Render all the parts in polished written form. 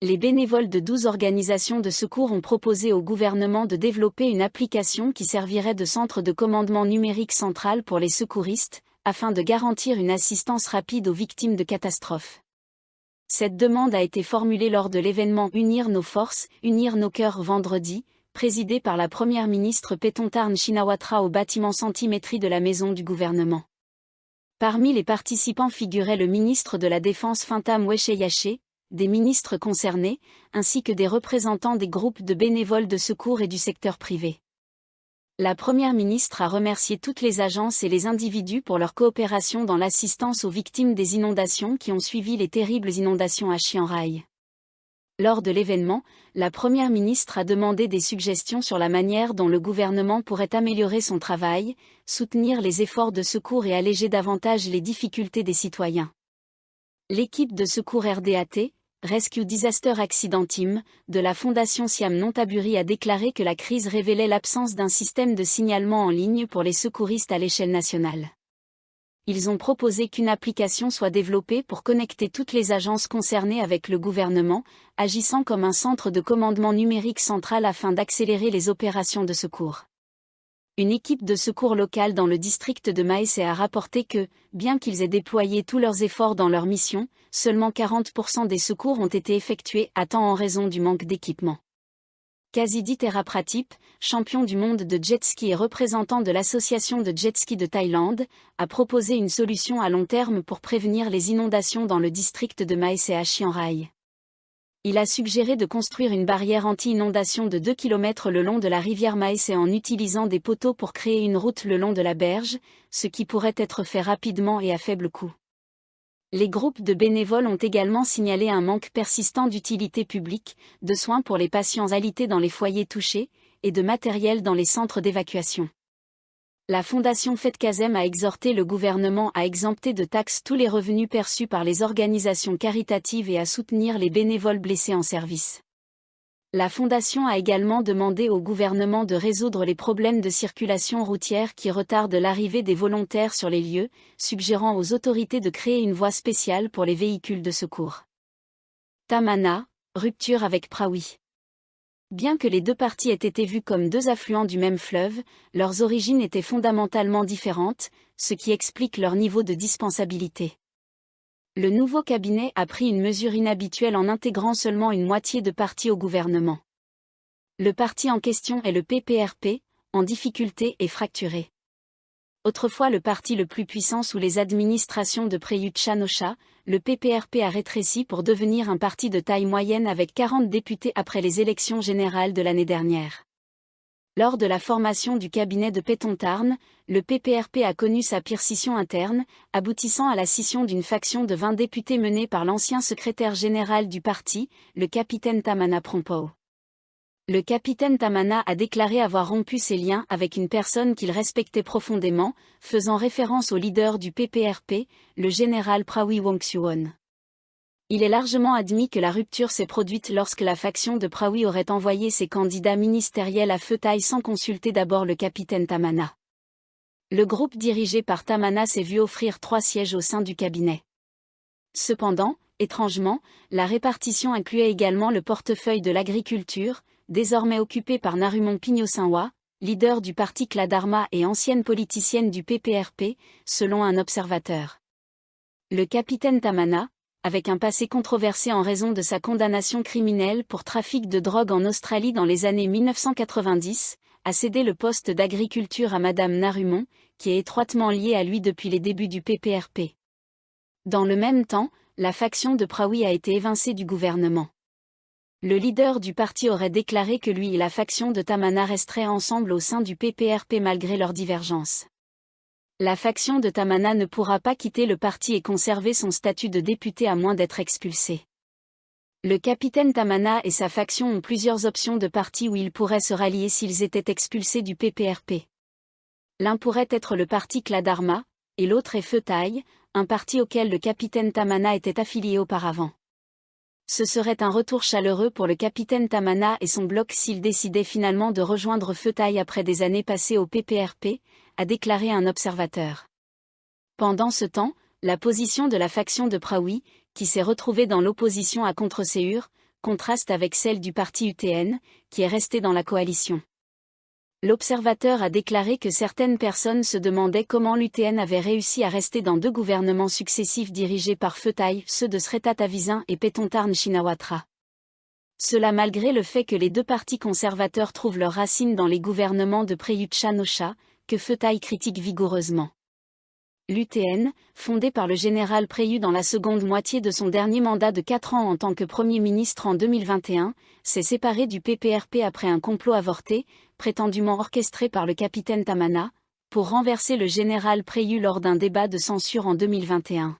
les bénévoles de 12 organisations de secours ont proposé au gouvernement de développer une application qui servirait de centre de commandement numérique central pour les secouristes, afin de garantir une assistance rapide aux victimes de catastrophes. Cette demande a été formulée lors de l'événement Unir nos forces, unir nos cœurs vendredi, présidé par la première ministre Paetongtarn Shinawatra au bâtiment Centimétrie de la maison du gouvernement. Parmi les participants figurait le ministre de la Défense Fintan Wecheyaché, des ministres concernés, ainsi que des représentants des groupes de bénévoles de secours et du secteur privé. La première ministre a remercié toutes les agences et les individus pour leur coopération dans l'assistance aux victimes des inondations qui ont suivi les terribles inondations à Chiang Rai. Lors de l'événement, la première ministre a demandé des suggestions sur la manière dont le gouvernement pourrait améliorer son travail, soutenir les efforts de secours et alléger davantage les difficultés des citoyens. L'équipe de secours RDAT, Rescue Disaster Accident Team, de la Fondation Siam Nontaburi a déclaré que la crise révélait l'absence d'un système de signalement en ligne pour les secouristes à l'échelle nationale. Ils ont proposé qu'une application soit développée pour connecter toutes les agences concernées avec le gouvernement, agissant comme un centre de commandement numérique central afin d'accélérer les opérations de secours. Une équipe de secours locale dans le district de Maese a rapporté que, bien qu'ils aient déployé tous leurs efforts dans leur mission, seulement 40% des secours ont été effectués à temps en raison du manque d'équipement. Kazidi Therapratip, champion du monde de jet-ski et représentant de l'association de jet-ski de Thaïlande, a proposé une solution à long terme pour prévenir les inondations dans le district de Maese à Chiang Rai. Il a suggéré de construire une barrière anti-inondation de 2 km le long de la rivière Maese en utilisant des poteaux pour créer une route le long de la berge, ce qui pourrait être fait rapidement et à faible coût. Les groupes de bénévoles ont également signalé un manque persistant d'utilité publique, de soins pour les patients alités dans les foyers touchés, et de matériel dans les centres d'évacuation. La fondation Fetkazem a exhorté le gouvernement à exempter de taxes tous les revenus perçus par les organisations caritatives et à soutenir les bénévoles blessés en service. La fondation a également demandé au gouvernement de résoudre les problèmes de circulation routière qui retardent l'arrivée des volontaires sur les lieux, suggérant aux autorités de créer une voie spéciale pour les véhicules de secours. Tamana, rupture avec Prawi. Bien que les deux parties aient été vues comme deux affluents du même fleuve, leurs origines étaient fondamentalement différentes, ce qui explique leur niveau de dispensabilité. Le nouveau cabinet a pris une mesure inhabituelle en intégrant seulement une moitié de parti au gouvernement. Le parti en question est le PPRP, en difficulté et fracturé. Autrefois le parti le plus puissant sous les administrations de Prayut Chan-o-cha, le PPRP a rétréci pour devenir un parti de taille moyenne avec 40 députés après les élections générales de l'année dernière. Lors de la formation du cabinet de Paetongtarn, le PPRP a connu sa pire scission interne, aboutissant à la scission d'une faction de 20 députés menée par l'ancien secrétaire général du parti, le capitaine Tamana Prongpow. Le capitaine Tamana a déclaré avoir rompu ses liens avec une personne qu'il respectait profondément, faisant référence au leader du PPRP, le général Prawi Wongsuwon. Il est largement admis que la rupture s'est produite lorsque la faction de Prawi aurait envoyé ses candidats ministériels à feu taille sans consulter d'abord le capitaine Tamana. Le groupe dirigé par Tamana s'est vu offrir 3 sièges au sein du cabinet. Cependant, étrangement, la répartition incluait également le portefeuille de l'agriculture, désormais occupé par Narumon Pigno-Sinwa, leader du parti Kladharma et ancienne politicienne du PPRP, selon un observateur. Le capitaine Tamana, avec un passé controversé en raison de sa condamnation criminelle pour trafic de drogue en Australie dans les années 1990, a cédé le poste d'agriculture à Madame Narumon, qui est étroitement liée à lui depuis les débuts du PPRP. Dans le même temps, la faction de Prawi a été évincée du gouvernement. Le leader du parti aurait déclaré que lui et la faction de Tamana resteraient ensemble au sein du PPRP malgré leurs divergences. La faction de Tamana ne pourra pas quitter le parti et conserver son statut de député à moins d'être expulsé. Le capitaine Tamana et sa faction ont plusieurs options de parti où ils pourraient se rallier s'ils étaient expulsés du PPRP. L'un pourrait être le parti Kladharma, et l'autre est Pheu Thai, un parti auquel le capitaine Tamana était affilié auparavant. Ce serait un retour chaleureux pour le capitaine Tamana et son bloc s'il décidait finalement de rejoindre Pheu Thai après des années passées au PPRP, a déclaré un observateur. Pendant ce temps, la position de la faction de Prawi, qui s'est retrouvée dans l'opposition à Contre-Séur, contraste avec celle du parti UTN, qui est resté dans la coalition. L'Observateur a déclaré que certaines personnes se demandaient comment l'UTN avait réussi à rester dans 2 gouvernements successifs dirigés par Pheu-Thai, ceux de Srettha Thavisin et Paetongtarn Shinawatra. Cela malgré le fait que les 2 partis conservateurs trouvent leurs racines dans les gouvernements de Prayut Chan-o-cha, que Pheu-Thai critique vigoureusement. L'UTN, fondé par le général Prayut dans la seconde moitié de son dernier mandat de 4 ans en tant que Premier ministre en 2021, s'est séparé du PPRP après un complot avorté, prétendument orchestré par le capitaine Tamana, pour renverser le général Prayut lors d'un débat de censure en 2021.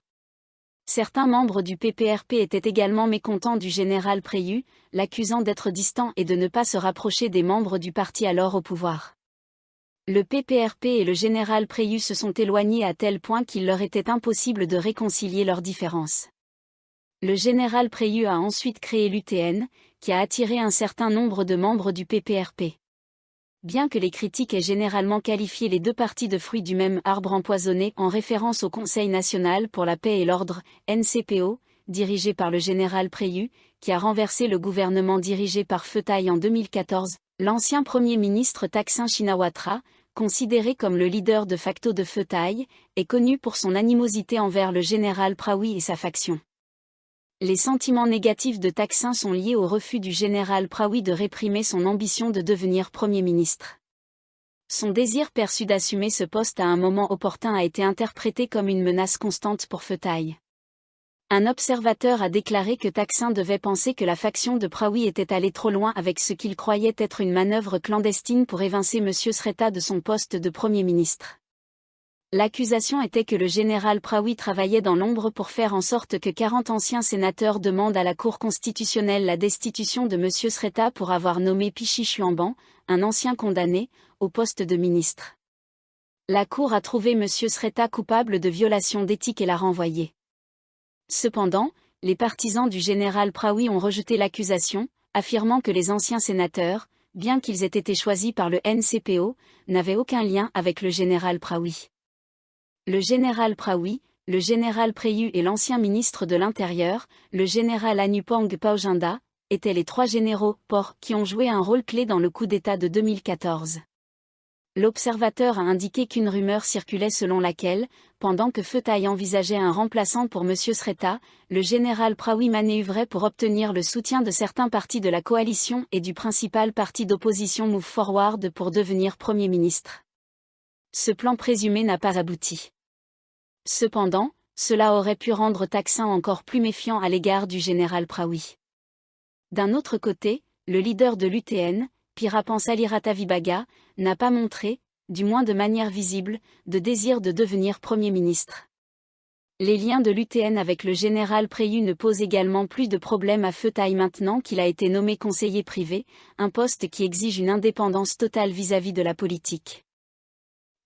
Certains membres du PPRP étaient également mécontents du général Prayut, l'accusant d'être distant et de ne pas se rapprocher des membres du parti alors au pouvoir. Le PPRP et le général Prayut se sont éloignés à tel point qu'il leur était impossible de réconcilier leurs différences. Le général Prayut a ensuite créé l'UTN, qui a attiré un certain nombre de membres du PPRP. Bien que les critiques aient généralement qualifié les 2 partis de fruits du même arbre empoisonné en référence au Conseil national pour la paix et l'ordre, NCPO, dirigé par le général Prayut, qui a renversé le gouvernement dirigé par Pheu-Thai en 2014, l'ancien Premier ministre Thaksin Shinawatra, considéré comme le leader de facto de Pheu-Thai, est connu pour son animosité envers le général Praoui et sa faction. Les sentiments négatifs de Thaksin sont liés au refus du général Praoui de réprimer son ambition de devenir Premier ministre. Son désir perçu d'assumer ce poste à un moment opportun a été interprété comme une menace constante pour Pheu-Thai. Un observateur a déclaré que Thaksin devait penser que la faction de Praoui était allée trop loin avec ce qu'il croyait être une manœuvre clandestine pour évincer M. Srettha de son poste de Premier ministre. L'accusation était que le général Praoui travaillait dans l'ombre pour faire en sorte que 40 anciens sénateurs demandent à la Cour constitutionnelle la destitution de M. Srettha pour avoir nommé Pichi Chuanban, un ancien condamné, au poste de ministre. La Cour a trouvé M. Srettha coupable de violation d'éthique et l'a renvoyé. Cependant, les partisans du général Praoui ont rejeté l'accusation, affirmant que les anciens sénateurs, bien qu'ils aient été choisis par le NCPO, n'avaient aucun lien avec le général Praoui. Le général Praoui, le général Prayut et l'ancien ministre de l'Intérieur, le général Anupong Paujinda, étaient les 3 généraux qui ont joué un rôle clé dans le coup d'État de 2014. L'Observateur a indiqué qu'une rumeur circulait selon laquelle, pendant que Pheu-Thai envisageait un remplaçant pour M. Srettha, le général Praoui manœuvrait pour obtenir le soutien de certains partis de la coalition et du principal parti d'opposition Move Forward pour devenir Premier ministre. Ce plan présumé n'a pas abouti. Cependant, cela aurait pu rendre Thaksin encore plus méfiant à l'égard du général Praoui. D'un autre côté, le leader de l'UTN, Pirapan Saliratavibaga, n'a pas montré, du moins de manière visible, de désir de devenir Premier ministre. Les liens de l'UTN avec le général Prayut ne posent également plus de problème à Pheu-Thai maintenant qu'il a été nommé conseiller privé, un poste qui exige une indépendance totale vis-à-vis de la politique.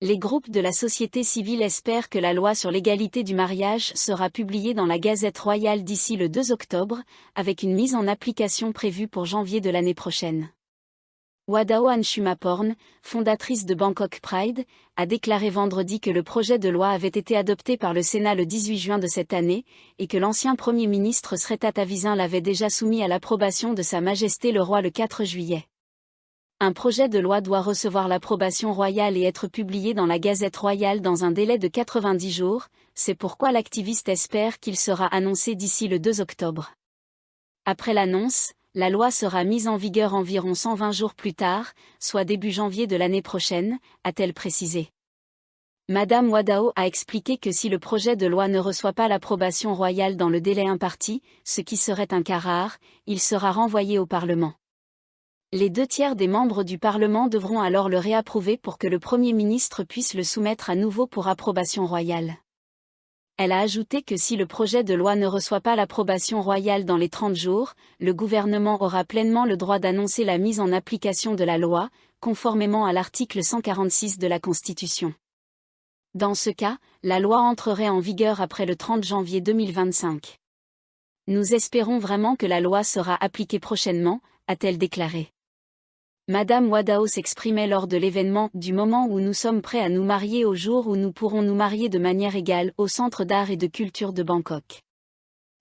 Les groupes de la société civile espèrent que la loi sur l'égalité du mariage sera publiée dans la Gazette royale d'ici le 2 octobre, avec une mise en application prévue pour janvier de l'année prochaine. Wadao Anshumaporn, fondatrice de Bangkok Pride, a déclaré vendredi que le projet de loi avait été adopté par le Sénat le 18 juin de cette année, et que l'ancien Premier ministre Srettha Thavisin l'avait déjà soumis à l'approbation de Sa Majesté le Roi le 4 juillet. Un projet de loi doit recevoir l'approbation royale et être publié dans la Gazette royale dans un délai de 90 jours, c'est pourquoi l'activiste espère qu'il sera annoncé d'ici le 2 octobre. Après l'annonce, la loi sera mise en vigueur environ 120 jours plus tard, soit début janvier de l'année prochaine, a-t-elle précisé. Madame Wadao a expliqué que si le projet de loi ne reçoit pas l'approbation royale dans le délai imparti, ce qui serait un cas rare, il sera renvoyé au Parlement. Les 2/3 des membres du Parlement devront alors le réapprouver pour que le Premier ministre puisse le soumettre à nouveau pour approbation royale. Elle a ajouté que si le projet de loi ne reçoit pas l'approbation royale dans les 30 jours, le gouvernement aura pleinement le droit d'annoncer la mise en application de la loi, conformément à l'article 146 de la Constitution. Dans ce cas, la loi entrerait en vigueur après le 30 janvier 2025. Nous espérons vraiment que la loi sera appliquée prochainement, a-t-elle déclaré. Madame Wadao s'exprimait lors de l'événement « Du moment où nous sommes prêts à nous marier au jour où nous pourrons nous marier de manière égale » au Centre d'art et de culture de Bangkok.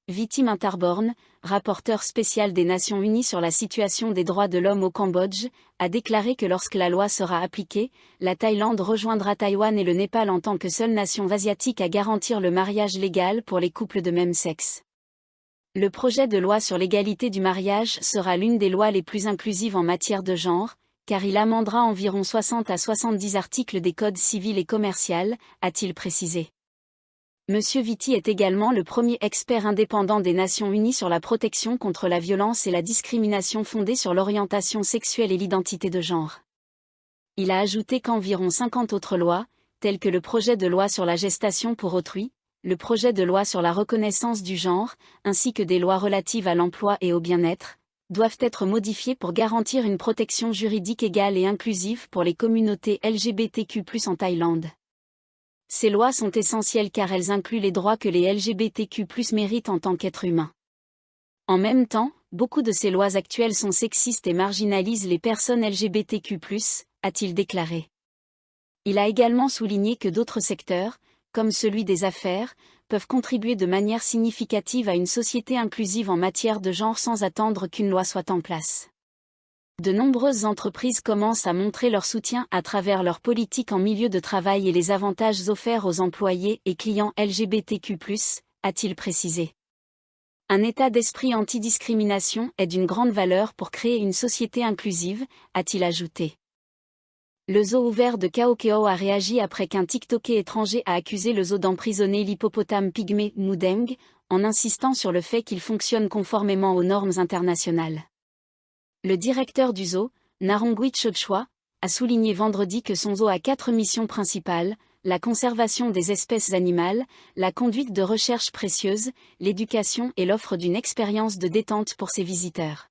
Viti Mintarborn, rapporteur spécial des Nations Unies sur la situation des droits de l'homme au Cambodge, a déclaré que lorsque la loi sera appliquée, la Thaïlande rejoindra Taïwan et le Népal en tant que seule nation asiatique à garantir le mariage légal pour les couples de même sexe. Le projet de loi sur l'égalité du mariage sera l'une des lois les plus inclusives en matière de genre, car il amendera environ 60 à 70 articles des codes civils et commerciaux, a-t-il précisé. Monsieur Viti est également le premier expert indépendant des Nations Unies sur la protection contre la violence et la discrimination fondée sur l'orientation sexuelle et l'identité de genre. Il a ajouté qu'environ 50 autres lois, telles que le projet de loi sur la gestation pour autrui, le projet de loi sur la reconnaissance du genre, ainsi que des lois relatives à l'emploi et au bien-être, doivent être modifiées pour garantir une protection juridique égale et inclusive pour les communautés LGBTQ+ en Thaïlande. Ces lois sont essentielles car elles incluent les droits que les LGBTQ+ méritent en tant qu'êtres humains. En même temps, beaucoup de ces lois actuelles sont sexistes et marginalisent les personnes LGBTQ+, a-t-il déclaré. Il a également souligné que d'autres secteurs, comme celui des affaires, peuvent contribuer de manière significative à une société inclusive en matière de genre sans attendre qu'une loi soit en place. De nombreuses entreprises commencent à montrer leur soutien à travers leur politique en milieu de travail et les avantages offerts aux employés et clients LGBTQ+, a-t-il précisé. Un état d'esprit anti-discrimination est d'une grande valeur pour créer une société inclusive, a-t-il ajouté. Le zoo ouvert de Khao Keo a réagi après qu'un TikToker étranger a accusé le zoo d'emprisonner l'hippopotame pygmée Mudeng, en insistant sur le fait qu'il fonctionne conformément aux normes internationales. Le directeur du zoo, Narongwit Chokchwa, a souligné vendredi que son zoo a 4 missions principales: la conservation des espèces animales, la conduite de recherches précieuses, l'éducation et l'offre d'une expérience de détente pour ses visiteurs.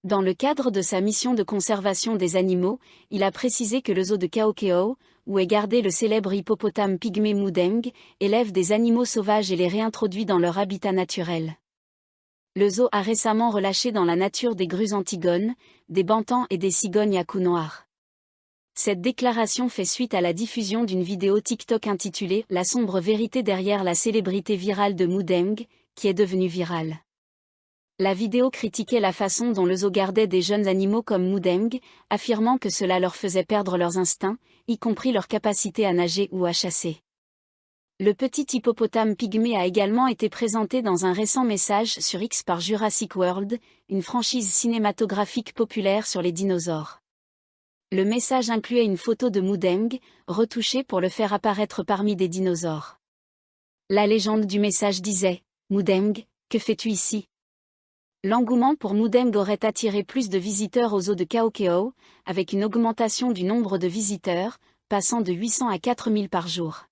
Dans le cadre de sa mission de conservation des animaux, il a précisé que le zoo de Khao Keo, où est gardé le célèbre hippopotame pygmée Mudeng, élève des animaux sauvages et les réintroduit dans leur habitat naturel. Le zoo a récemment relâché dans la nature des grues antigones, des bantams et des cigognes à cou noir. Cette déclaration fait suite à la diffusion d'une vidéo TikTok intitulée « La sombre vérité derrière la célébrité virale de Mudeng », qui est devenue virale. La vidéo critiquait la façon dont le zoo gardait des jeunes animaux comme Mudeng, affirmant que cela leur faisait perdre leurs instincts, y compris leur capacité à nager ou à chasser. Le petit hippopotame pygmée a également été présenté dans un récent message sur X par Jurassic World, une franchise cinématographique populaire sur les dinosaures. Le message incluait une photo de Mudeng, retouchée pour le faire apparaître parmi des dinosaures. La légende du message disait « Mudeng, que fais-tu ici ?» L'engouement pour Mudeng aurait attiré plus de visiteurs au zoo de Khao Keo, avec une augmentation du nombre de visiteurs, passant de 800 à 4000 par jour.